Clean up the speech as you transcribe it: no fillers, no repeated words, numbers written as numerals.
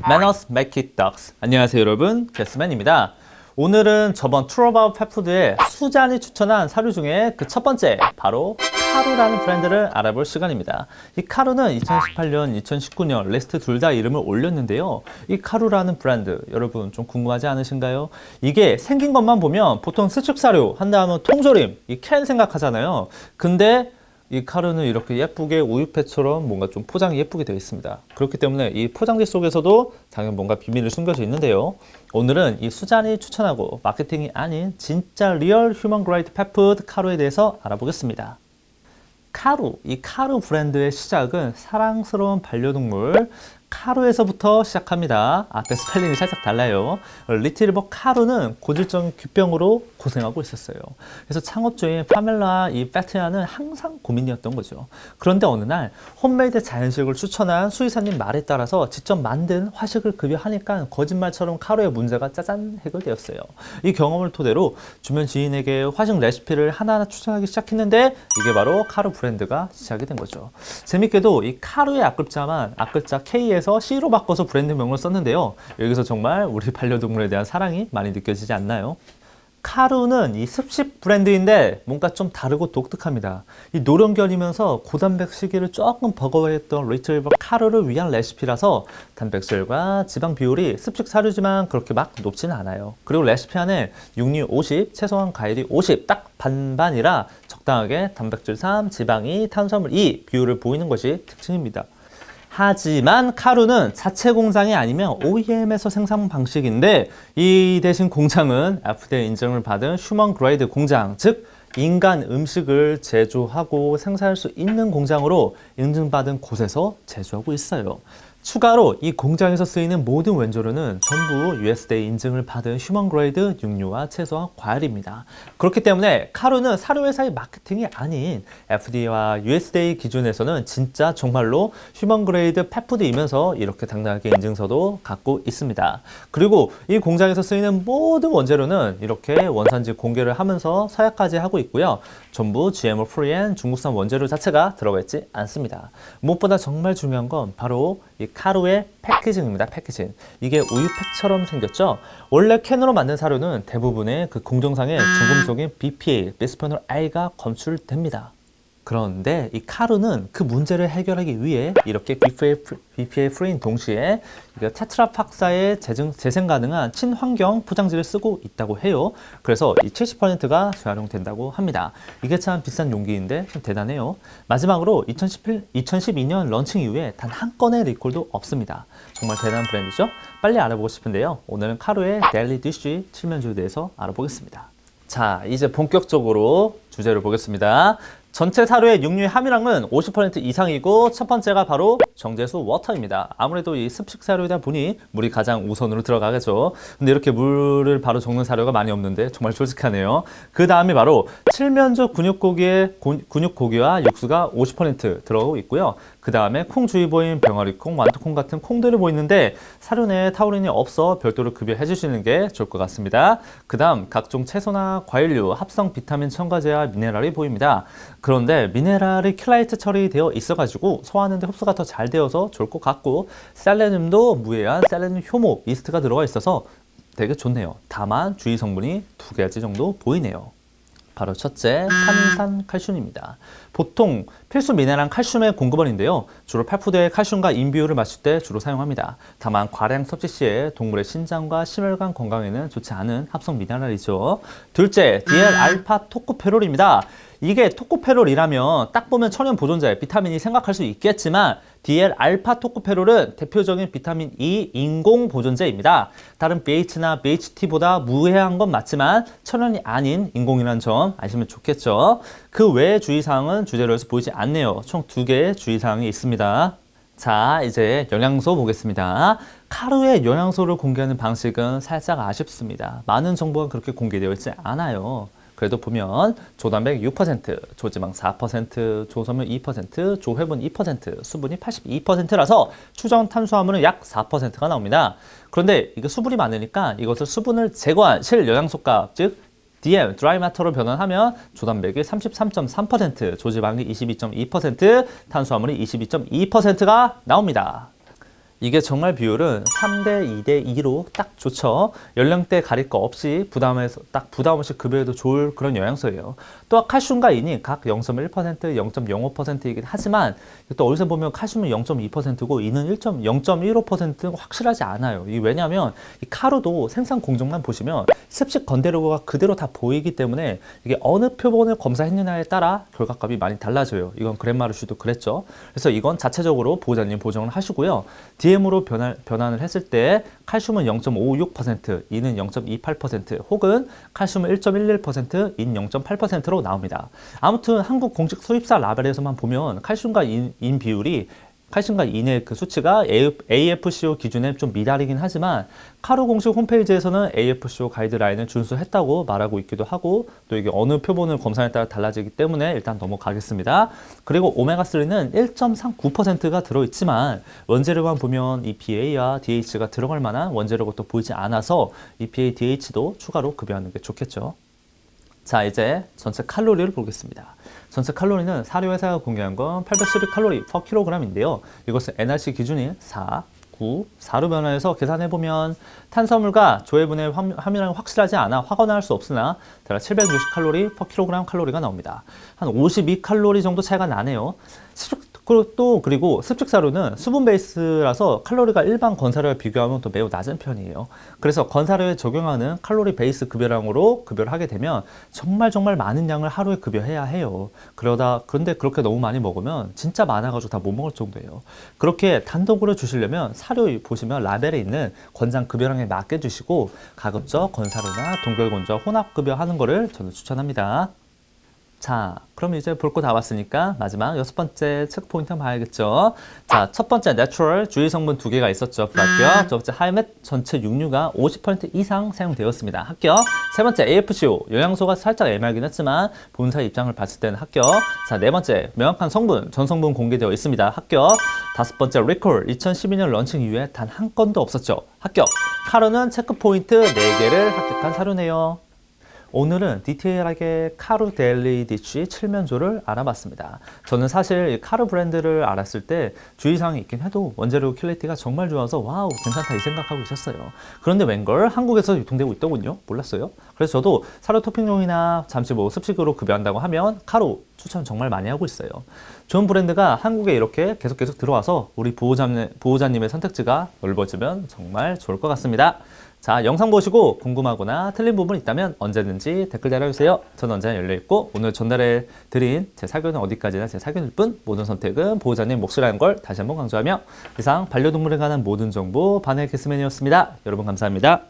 Manners make it ducks. 안녕하세요 여러분, 게스맨입니다. 오늘은 저번 True About Pet Food의 수잔이 추천한 사료 중에 그 첫 번째, 바로 카루라는 브랜드를 알아볼 시간입니다. 이 카루는 2018년, 2019년 리스트 둘 다 이름을 올렸는데요. 이 카루라는 브랜드, 여러분 좀 궁금하지 않으신가요? 이게 생긴 것만 보면 보통 수축사료 한 다음은 통조림, 이 캔 생각하잖아요. 근데 이 카루는 이렇게 예쁘게 우유팩처럼 뭔가 좀 포장이 예쁘게 되어 있습니다. 그렇기 때문에 이 포장지 속에서도 당연히 뭔가 비밀이 숨겨져 있는데요. 오늘은 이 수잔이 추천하고 마케팅이 아닌 진짜 리얼 휴먼 그레이드 펫푸드 카루에 대해서 알아보겠습니다. 카루, 이 카루 브랜드의 시작은 사랑스러운 반려동물 카루에서부터 시작합니다. 앞에 스펠링이 살짝 달라요. 리트리버 카루는 고질적인 귀병으로 고생하고 있었어요. 그래서 창업주인 파멜라 이 패트야는 항상 고민이었던 거죠. 그런데 어느 날 홈메이드 자연식을 추천한 수의사님 말에 따라서 직접 만든 화식을 급여하니까 거짓말처럼 카루의 문제가 짜잔 해결되었어요. 이 경험을 토대로 주변 지인에게 화식 레시피를 하나하나 추천하기 시작했는데 이게 바로 카루 브랜드가 시작이 된 거죠. 재밌게도 이 카루의 앞글자만 앞글자 K에서 C로 바꿔서 브랜드명을 썼는데요. 여기서 정말 우리 반려동물에 대한 사랑이 많이 느껴지지 않나요? 카루는 이 습식 브랜드인데 뭔가 좀 다르고 독특합니다. 이 노령견이면서 고단백 시기를 조금 버거워했던 리트리버 카루를 위한 레시피라서 단백질과 지방 비율이 습식 사료지만 그렇게 막 높지는 않아요. 그리고 레시피 안에 육류 50, 최소한 과일이 50, 딱 반반이라 적당하게 단백질 3, 지방 2, 탄수화물 2 비율을 보이는 것이 특징입니다. 하지만 카루는 자체 공장이 아니면 OEM에서 생산 방식인데 이 대신 공장은 FDA 인증을 받은 휴먼 그레이드 공장, 즉 인간 음식을 제조하고 생산할 수 있는 공장으로 인증받은 곳에서 제조하고 있어요. 추가로 이 공장에서 쓰이는 모든 원재료는 전부 USDA 인증을 받은 휴먼 그레이드 육류와 채소와 과일입니다. 그렇기 때문에 카루는 사료회사의 마케팅이 아닌 FDA와 USDA 기준에서는 진짜 정말로 휴먼 그레이드 펫푸드이면서 이렇게 당당하게 인증서도 갖고 있습니다. 그리고 이 공장에서 쓰이는 모든 원재료는 이렇게 원산지 공개를 하면서 서약까지 하고 있고요. 전부 GMO 프리한 중국산 원재료 자체가 들어가 있지 않습니다. 무엇보다 정말 중요한 건 바로 이 카루의 패키징입니다. 패키징. 이게 우유팩처럼 생겼죠? 원래 캔으로 만든 사료는 대부분의 그 공정상에 중금속인 BPA, 비스페놀 A가 검출됩니다. 그런데 이 카루는 그 문제를 해결하기 위해 이렇게 BPA 프리인 동시에 테트라팍사의 재생 가능한 친환경 포장지를 쓰고 있다고 해요. 그래서 이 70%가 재활용된다고 합니다. 이게 참 비싼 용기인데 좀 대단해요. 마지막으로 2012년 런칭 이후에 단 한 건의 리콜도 없습니다. 정말 대단한 브랜드죠? 빨리 알아보고 싶은데요. 오늘은 카루의 데일리 디쉬 칠면조에 대해서 알아보겠습니다. 자, 이제 본격적으로 주제를 보겠습니다. 전체 사료의 육류의 함유량은 50% 이상이고 첫 번째가 바로 정제수 워터입니다. 아무래도 이 습식 사료이다 보니 물이 가장 우선으로 들어가겠죠. 근데 이렇게 물을 바로 적는 사료가 많이 없는데 정말 솔직하네요. 그 다음이 바로 칠면조 근육고기와 육수가 50% 들어가고 있고요. 그 다음에 콩 주위보인 병아리콩, 완두콩 같은 콩들을 보이는데 사료 내에 타우린이 없어 별도로 급여해 주시는 게 좋을 것 같습니다. 그 다음 각종 채소나 과일류, 합성 비타민 첨가제와 미네랄이 보입니다. 그런데 미네랄이 킬라이트 처리되어 있어가지고 소화하는데 흡수가 더 잘 되어서 좋을 것 같고 셀레늄도 무해한 셀레늄 효모 이스트가 들어가 있어서 되게 좋네요. 다만 주의 성분이 두 가지 정도 보이네요. 바로 첫째, 삼인산 칼슘입니다. 보통 필수 미네랄 칼슘의 공급원인데요. 주로 펫푸드의 칼슘과 인 비율을 맞출 때 주로 사용합니다. 다만 과량 섭취 시에 동물의 신장과 심혈관 건강에는 좋지 않은 합성 미네랄이죠. 둘째, DL-알파 토코페롤입니다. 이게 토코페롤이라면 딱 보면 천연 보존제, 비타민이 생각할 수 있겠지만 DL-알파 토코페롤은 대표적인 비타민 E 인공 보존제입니다. 다른 BH나 BHT보다 무해한 건 맞지만 천연이 아닌 인공이라는 점 아시면 좋겠죠. 그 외의 주의사항은 주재료에서 보이지 않네요. 총 2개의 주의사항이 있습니다. 자, 이제 영양소 보겠습니다. 카루의 영양소를 공개하는 방식은 살짝 아쉽습니다. 많은 정보가 그렇게 공개되어 있지 않아요. 그래도 보면 조단백 6%, 조지방 4%, 조섬유 2%, 조회분 2%, 수분이 82%라서 추정 탄수화물은 약 4%가 나옵니다. 그런데 이게 수분이 많으니까 이것을 수분을 제거한 실영양소값, 즉 DM, 드라이 마터로 변환하면 조단백이 33.3%, 조지방이 22.2%, 탄수화물이 22.2%가 나옵니다. 이게 정말 비율은 3대 2대 2로 딱 좋죠. 연령대 가릴 거 없이 부담해서 딱 부담 없이 급여해도 좋을 그런 영양소예요. 또한 칼슘과 인이 각 0.1%, 0.05%이긴 하지만 또 어디서 보면 칼슘은 0.2%고 인은 0.15%는 확실하지 않아요. 이 왜냐하면 이 카로도 생산 공정만 보시면 습식 건드리고가 그대로 다 보이기 때문에 이게 어느 표본을 검사했느냐에 따라 결과값이 많이 달라져요. 이건 그랜마르슈도 그랬죠. 그래서 이건 자체적으로 보호자님 보정을 하시고요. DM으로 변환을 했을 때 칼슘은 0.56%, 인은 0.28% 혹은 칼슘은 1.11%, 인 0.8%로 나옵니다. 아무튼 한국 공식 수입사 라벨에서만 보면 칼슘과 인 비율이 칼슘과 인의 그 수치가 AFCO 기준에 좀 미달이긴 하지만 카로 공식 홈페이지에서는 AFCO 가이드라인을 준수했다고 말하고 있기도 하고 또 이게 어느 표본을 검사에 따라 달라지기 때문에 일단 넘어가겠습니다. 그리고 오메가3는 1.39%가 들어있지만 원재료만 보면 EPA와 DH가 들어갈 만한 원재료가 또 보이지 않아서 EPA, DH도 추가로 급여하는 게 좋겠죠. 자, 이제 전체 칼로리를 보겠습니다. 전체 칼로리는 사료회사가 공개한 건 812칼로리 per kg인데요. 이것은 NRC 기준인 4, 9, 4로 변화해서 계산해보면 탄수화물과 조해분의 함유량이 확실하지 않아 확언할 수 없으나 대략 760칼로리 per kg 칼로리가 나옵니다. 한 52칼로리 정도 차이가 나네요. 그리고 습식사료는 수분 베이스라서 칼로리가 일반 건사료와 비교하면 또 매우 낮은 편이에요. 그래서 건사료에 적용하는 칼로리 베이스 급여량으로 급여를 하게 되면 정말 많은 양을 하루에 급여해야 해요. 그런데 그렇게 너무 많이 먹으면 진짜 많아가지고 다 못 먹을 정도예요. 그렇게 단독으로 주시려면 사료 보시면 라벨에 있는 권장 급여량에 맞게 주시고 가급적 건사료나 동결건조와 혼합 급여하는 거를 저는 추천합니다. 자, 그럼 이제 볼 거 다 봤으니까 마지막 6번째 체크포인트 한번 봐야겠죠. 자, 첫 번째 내추럴 주의 성분 2개가 있었죠. 합격. 두 번째 하이멧 전체 육류가 50% 이상 사용되었습니다. 합격. 세 번째 AFCO 영양소가 살짝 애매하긴 했지만 본사 입장을 봤을 때는 합격. 자, 네 번째 명확한 성분 전 성분 공개되어 있습니다. 합격. 다섯 번째 리콜 2012년 런칭 이후에 단 한 건도 없었죠. 합격. 카로는 체크포인트 4개를 합격한 사료네요. 오늘은 디테일하게 카루 데일리 디쉬 칠면조를 알아봤습니다. 저는 사실 이 카루 브랜드를 알았을 때 주의사항이 있긴 해도 원재료 퀄리티가 정말 좋아서 와우 괜찮다 이 생각하고 있었어요. 그런데 웬걸 한국에서 유통되고 있더군요. 몰랐어요. 그래서 저도 사료 토핑용이나 잠시 뭐 습식으로 급여한다고 하면 카루 추천 정말 많이 하고 있어요. 좋은 브랜드가 한국에 이렇게 계속 들어와서 우리 보호자님의 선택지가 넓어지면 정말 좋을 것 같습니다. 자, 영상 보시고 궁금하거나 틀린 부분 있다면 언제든지 댓글 달아주세요. 저는 언제나 열려있고 오늘 전달해 드린 제 사견은 어디까지나 제 사견일 뿐 모든 선택은 보호자님 몫이라는 걸 다시 한번 강조하며 이상 반려동물에 관한 모든 정보 반의 캐스맨이었습니다. 여러분 감사합니다.